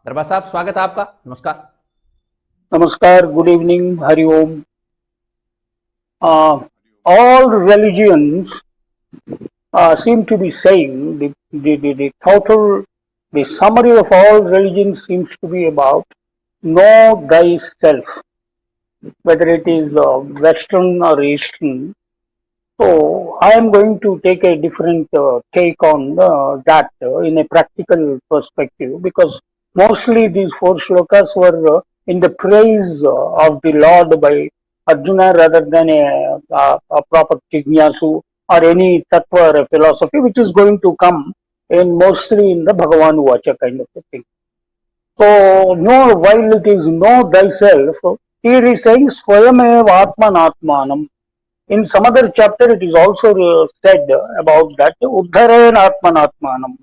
दरबा साहब, स्वागत है आपका। नमस्कार। Namaskar, good evening, Hari Om. All religions seem to be saying the summary of all religions seems to be about know thyself, whether it is Western or Eastern. So I am going to take a different take on that in a practical perspective, because mostly these four shlokas were in the praise of the Lord by Arjuna rather than a proper Jignasu or any tattva or a philosophy which is going to come in mostly in the Bhagavan Vacha kind of a thing. So know, while it is know thyself, here is saying Swayameva Atmanatmanam. In some other chapter, it is also said about that Uddharayan Atmanatmanam.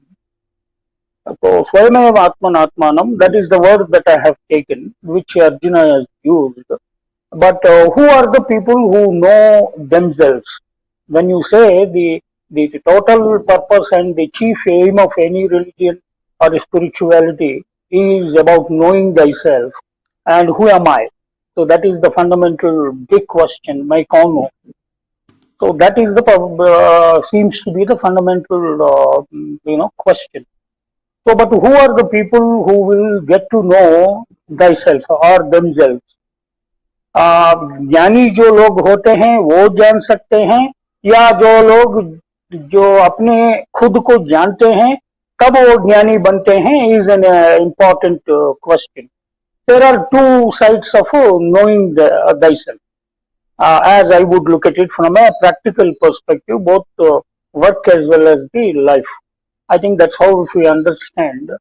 So, Swayameva Atmanatmanam, that is the word that I have taken, which Arjuna has used. But who are the people who know themselves? When you say the total purpose and the chief aim of any religion or spirituality is about knowing thyself, and who am I? So that is the fundamental big question, my kono. So that is the seems to be the fundamental question. So, but who are the people who will get to know thyself or themselves? ज्ञानी जो लोग होते हैं वो जान सकते हैं, या जो लोग जो अपने खुद को जानते हैं कब वो ज्ञानी बनते हैं, is an important question. There are two sides of knowing thyself. As I would look at it from a practical perspective, both work as well as the life. I think that's how if we understand.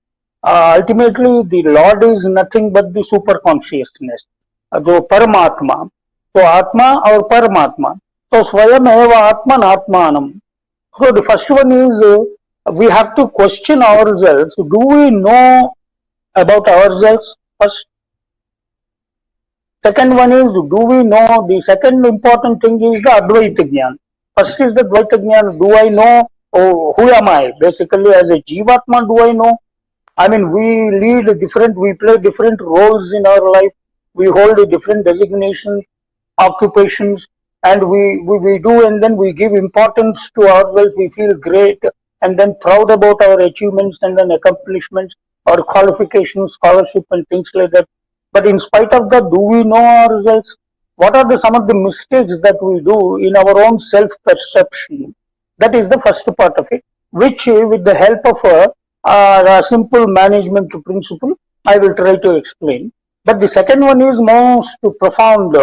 Ultimately, the Lord is nothing but the super consciousness, the Paramatma. So, Atma or Paramatma. So, Swayam Eva Atman Atmanam. So, the first one is we have to question ourselves. Do we know about ourselves first? Second one is, do we know, the second important thing is the Advaita Jnana. First is the Dvaita Jnana. Do I know, who am I? Basically, as a Jivatma, do I know? I mean, we play different roles in our life. We hold a different designations, occupations, and we do, and then we give importance to ourselves. We feel great and then proud about our achievements and then accomplishments, our qualifications, scholarship, and things like that. But in spite of that, do we know ourselves? What are some of the mistakes that we do in our own self-perception? That is the first part of it, which with the help of a simple management principle, I will try to explain. But the second one is most profound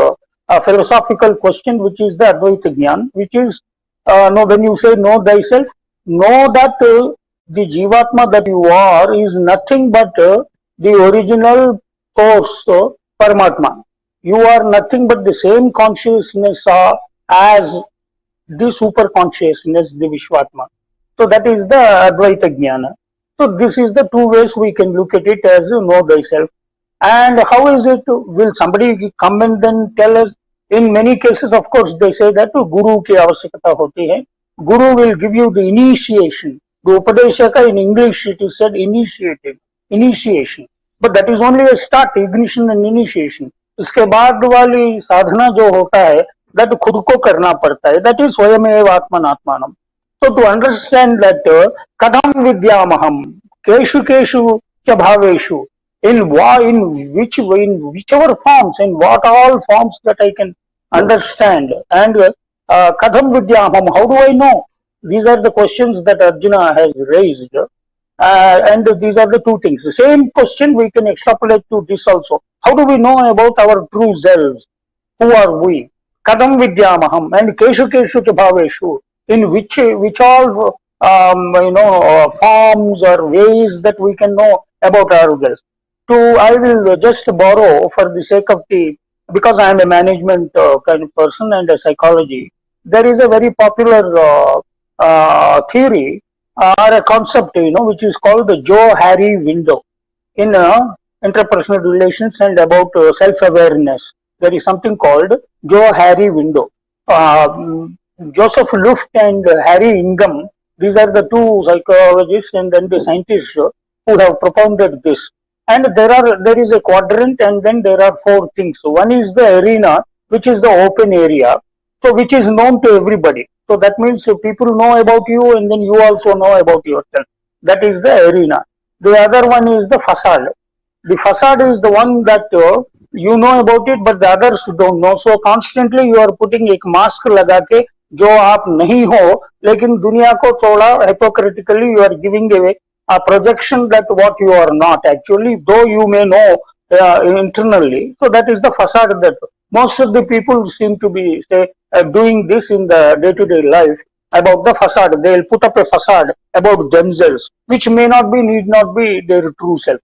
philosophical question, which is the Advaita Jnana, which is, when you say know thyself, know that the Jivatma that you are is nothing but the original source, Paramatma. You are nothing but the same consciousness as the super consciousness, the Vishwatma. So that is the Advaita Jnana. So this is the two ways we can look at it as know thyself. And how is it? Will somebody come and then tell us? In many cases, of course, they say that Guru ki avashyakata hoti hai. Guru will give you the initiation. The Upadeshaka in English it is said initiation. But that is only a start, ignition and initiation. उसके बाद वाली साधना जो होता है, that खुद को करना पड़ता है. That is स्वयमेव आत्मनात्मानम. So to understand that, kadam vidyamaham, keshu cha bhaveshu, in whichever forms, in what all forms that I can understand, and kadam vidyamaham, how do I know? These are the questions that Arjuna has raised. And these are the two things. The same question we can extrapolate to this also. How do we know about our true selves? Who are we? Kadam vidyamaham and keshu cha bhaveshu. In which all forms or ways that we can know about ourselves. I will just borrow for the sake of because I am a management kind of person and a psychology. There is a very popular theory or a concept, which is called the Joe-Harry window in interpersonal relations and about self-awareness. There is something called Joe-Harry window. Joseph Luft and Harry Ingham, these are the two psychologists and then the scientists who have propounded this. And there is a quadrant, and then there are four things. So one is the arena, which is the open area, so which is known to everybody. So that means people know about you, and then you also know about yourself. That is the arena. The other one is the facade. The facade is the one that you know about it, but the others don't know. So constantly you are putting एक mask लगा के जो आप नहीं हो, लेकिन दुनिया को थोड़ा hypocritically you are giving away a projection that what you are not actually, though you may know internally. So that is the facade that most of the people seem to be say doing this in the day-to-day life about the facade. They'll put up a facade about themselves, which may not be, need not be their true self.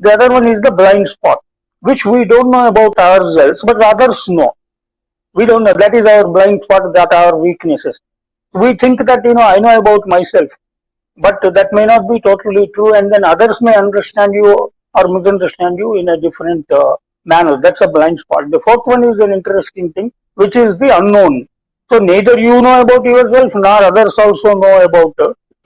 The other one is the blind spot, which we don't know about ourselves, but others know. We don't know. That is our blind spot, that are our weaknesses. We think that, I know about myself, but that may not be totally true, and then others may understand you or misunderstand you in a different manner. That's a blind spot. The fourth one is an interesting thing, which is the unknown. So neither you know about yourself nor others also know about.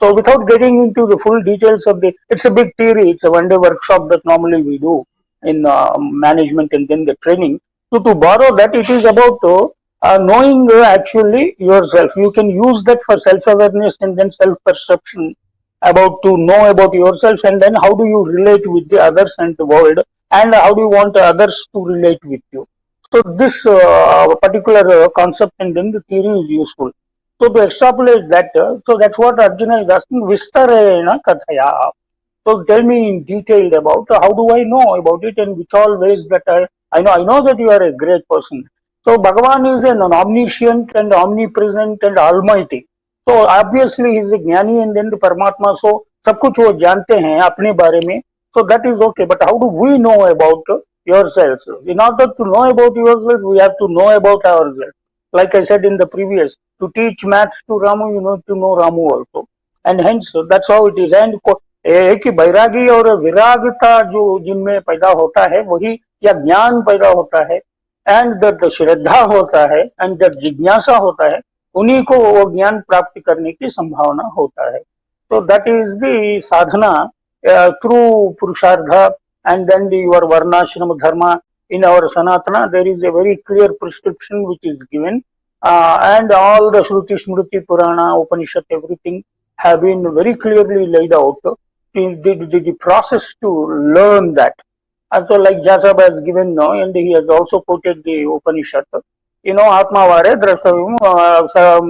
So without getting into the full details of it's a big theory. It's a one-day workshop that normally we do in management and then the training. So to borrow that, it is about knowing actually yourself. You can use that for self-awareness and then self-perception about to know about yourself, and then how do you relate with the others and the world, and how do you want others to relate with you. So this particular concept and then the theory is useful. So to extrapolate that, so that's what Arjuna is asking, Vistarena Kathaya. So tell me in detail about how do I know about it, and which all ways that I know that you are a great person. So Bhagavan is an omniscient and omnipresent and almighty. So obviously he is a jnani and then the Paramatma. So सब कुछ वो जानते हैं अपने बारे में. So that is okay. But how do we know about yourselves? In order to know about yourself, we have to know about ourselves. Like I said in the previous, to teach maths to Ramu, you know to know Ramu also. And hence that's how it is. And एक ही बैरागी और विरागता जो जिनमें पैदा होता है वही, या ज्ञान पैदा होता है, एंड दैट श्रद्धा होता है, एंड दैट जिज्ञासा होता है, उन्हीं को वो ज्ञान प्राप्त करने की संभावना होता है. So that is the sadhana through Purushartha, and then your Varnashrama Dharma. In our Sanatana, there is a very clear prescription which is given, and all the Shruti, Smriti, Purana, Upanishad, everything have been very clearly laid out. The process to learn that. And so, like Jasab has given, and he has also quoted the Upanishad. Atmavare, Drastavyam,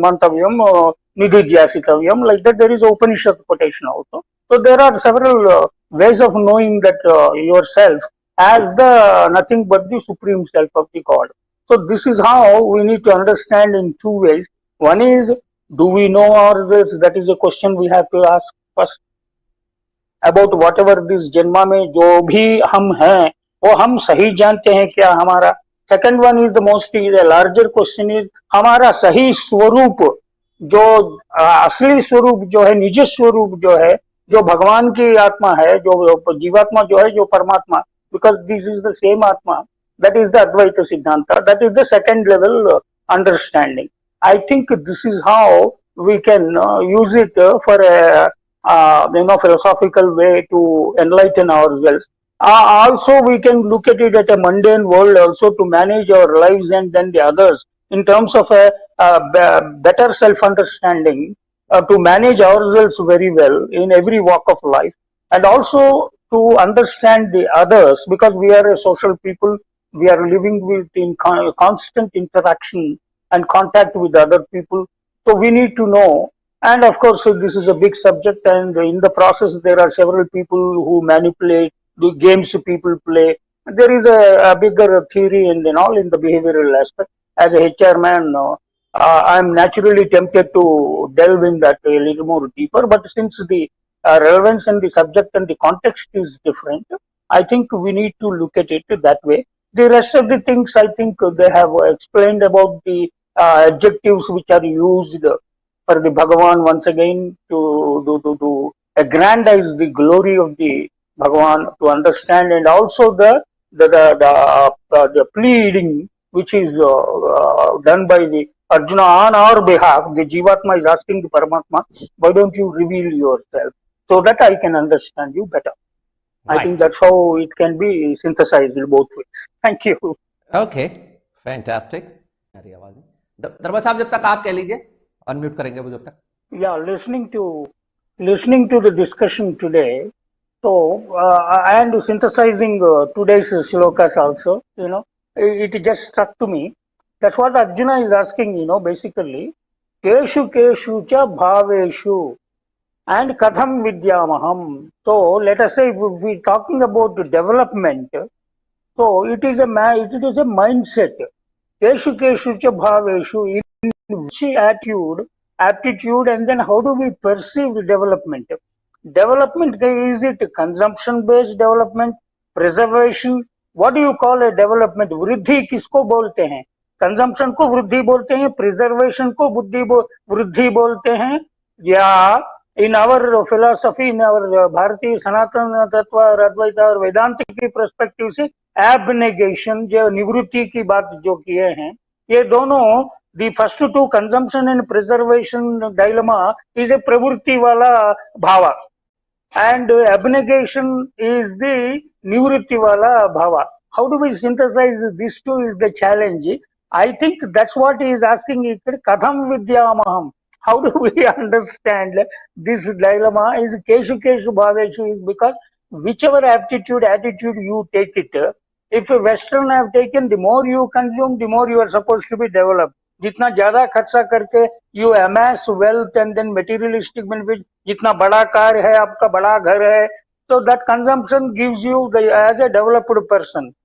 Mantavyam, Nidhidyasitavyam, like that there is Upanishad quotation also. So there are several ways of knowing that yourself as the nothing but the supreme self of the God. So this is how we need to understand in two ways. One is, do we know ourselves? That is a question we have to ask first. About whatever this जन्मा में जो भी हम हैं वो हम सही जानते हैं क्या हमारा. Second one is the most larger question is, हमारा सही स्वरूप जो असली स्वरूप जो है, निज स्वरूप जो है, जो भगवान की आत्मा है, जो जीवात्मा जो है, जो परमात्मा, because this is the same आत्मा, that is the Advaita Siddhanta. That is the second level understanding. I think this is how we can use it for a philosophical way to enlighten ourselves. Also, we can look at it at a mundane world also to manage our lives and then the others in terms of a better self-understanding, to manage ourselves very well in every walk of life, and also to understand the others, because we are a social people. We are living with in constant interaction and contact with other people. So we need to know. And of course, this is a big subject, and in the process, there are several people who manipulate the games people play. There is a bigger theory and all in the behavioral aspect. As a HR man, I'm naturally tempted to delve in that a little more deeper. But since the relevance and the subject and the context is different, I think we need to look at it that way. The rest of the things, I think they have explained about the adjectives which are used for the Bhagavan once again to aggrandize the glory of the Bhagavan, to understand, and also the pleading which is done by the Arjuna on our behalf. The Jivatma is asking the Paramatma, why don't you reveal yourself so that I can understand you better. I think that's how it can be synthesized in both ways. Thank you. Okay fantastic. अरे आवाज नहीं। दरबार साहब जब तक आप कह लीजिए, अनम्यूट करेंगे वो जब तक। Yeah, listening to the discussion today, so and synthesizing today's shlokas also, it just struck to me. That's what Arjuna is asking, basically. Keshu keshu cha bhaveshu and katham vidyamaham. So let us say if we're talking about development, so it is a mindset. Keshu keshu cha bhaveshu, in which aptitude, and then how do we perceive development? Development, is it consumption based development, preservation? What do you call a development? वृद्धि किसको बोलते हैं? Consumption को वृद्धि बोलते हैं, preservation को वृद्धि बोलते हैं, या in our philosophy, in our भारतीय सनातन तत्व अद्वैत और वेदांत की पर्सपेक्टिव से एबनेगेशन, जो निवृत्ति की बात जो किए हैं, ये दोनों, the first two, consumption and preservation dilemma, is a pravrutti wala bhava, and abnegation is the nivrutti wala bhava. How do we synthesize these two is the challenge. I think that's what he is asking. Katham vidyamaham. How do we understand this dilemma? Is keshu keshu bhaveshu, is because whichever attitude you take it, if Western have taken, the more you consume, the more you are supposed to be developed. जितना ज्यादा खर्चा करके you amass wealth and then materialistic benefit, जितना बड़ा car है आपका, बड़ा घर है, so that consumption gives you as a developed person.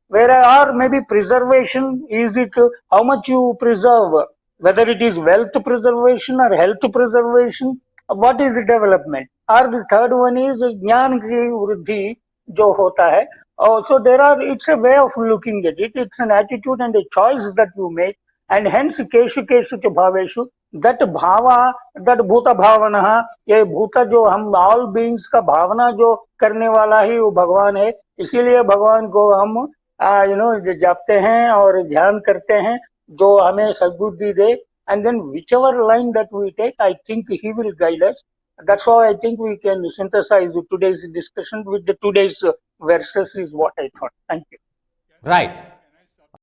Whereas, or maybe preservation, is it how much you preserve, whether it is wealth preservation or health preservation, what is the development? Or the third one is ज्ञान की वृद्धि जो होता है. So it's a way of looking at it. It's an attitude and a choice that you make. And hence keshu keshu च भावेशु, that Bhawa, that भूता भावना, ये भूता जो हम all beings का भावना जो करने वाला ही वो भगवान है. इसीलिए भगवान को हम जापते हैं और ध्यान करते हैं, जो हमें सद्बुद्धि दे. And then whichever line that we take, I think he will guide us. That's how I think we can synthesize today's discussion with the today's verses, is what I thought. Thank you. Right.